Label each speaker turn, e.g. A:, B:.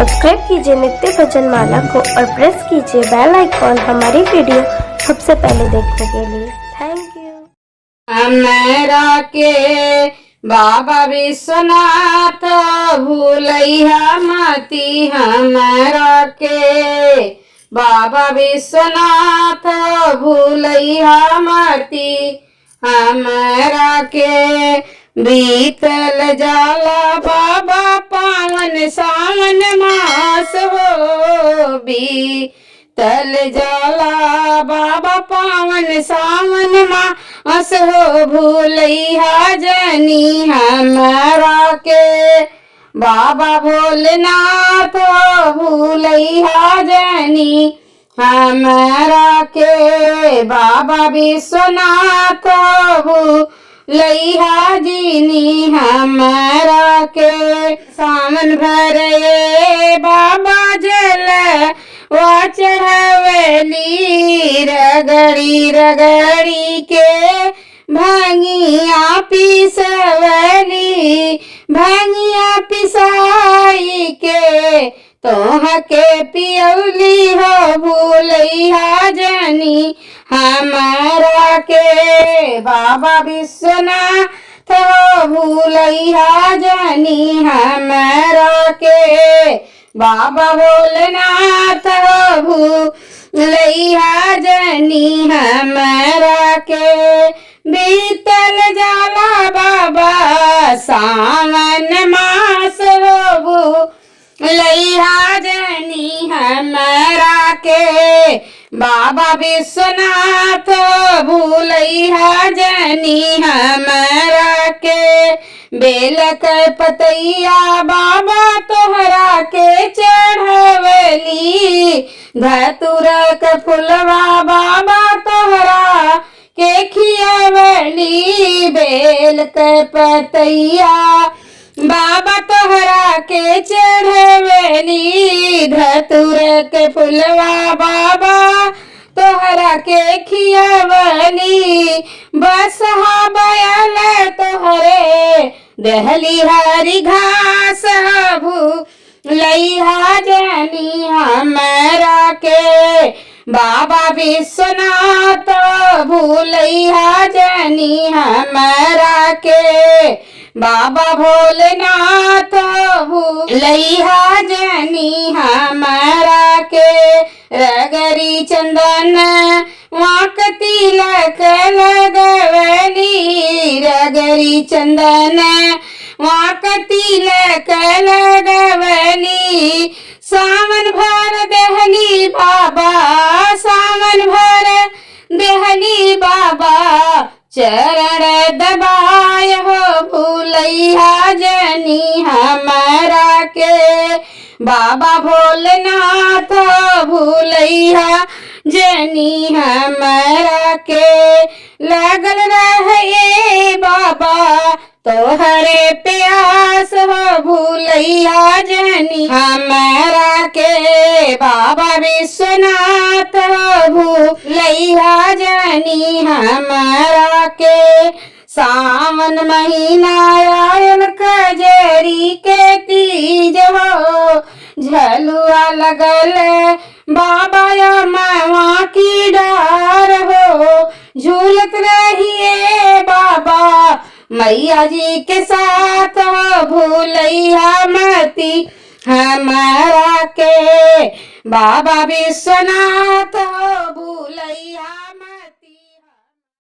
A: Subscribe कीजिए नित्य भजन माला को और प्रेस कीजिए बेल आइकॉन हमारी वीडियो सबसे पहले देखने के लिए। Thank you.
B: हमरा के बाबा विश्वनाथ भूलैया मती, हमरा के बाबा विश्वनाथ भूलैया मती, हमरा के बीतल जाला बाबा पावन सावन मास हो, बीतल जाला बाबा पावन सावन मास हो, भूलैया जनी हमरा के बाबा भोलेनाथ भूलैया जनी हमरा के बाबा विश्वनाथ भूलैया जीनी हमरा के। सावन भरे बाबा जल वा चढ़ावली, रगड़ी रगड़ी के भंगिया पिसवली, भंगिया पिसाई के तोह के पियौली हो, भूलैया जनी हमरा के बाबा विश्वनाथ भूलैया जनी हमरा के बाबा भोलेनाथ भूलैया जनी हमरा के। बीतल जाला बाबा सावन मास हो, भूलैया जनी हमरा के बाबा विश्वनाथ भूलैया जनी हमरा के। बेल के पतैया बाबा तोहरा के चढ़वली, धतूर के फुलवा बाबा तोहरा के खियावली, बेल के पतैया बाबा तोहरा के चढ़वली, धतूर के फुलवा बाबा तोहरा के खियावली, बसहा बयल तोहरे दहली हरी घास भूलैया जनी हमरा के बाबा विश्वनाथ भूलैया जनी हमरा के बाबा भोलेनाथ भूलैया जनी हमरा के। रगरी चंदन वाक तिलक लगवली, रगरी चंदन वाक तिलक लगवली, सावन भर देहली बाबा, सावन भर देहली बाबा चरण दबाय हो, भूलैया जनी हमरा के बाबा भोलेनाथ भूलैया जनी हमरा के। लगल रहे बाबा तोहरे प्यास हो, भूलैया जनी हमरा के बाबा विश्वनाथ भूलैया जनी हमरा के। सावन महीना आयल कजरी के तीज हो, झलुआ लगल बाबा मावा की डार हो, झूलत रहिए बाबा मैया जी के साथ हो, भूलैया मती हमरा के बाबा विश्वनाथ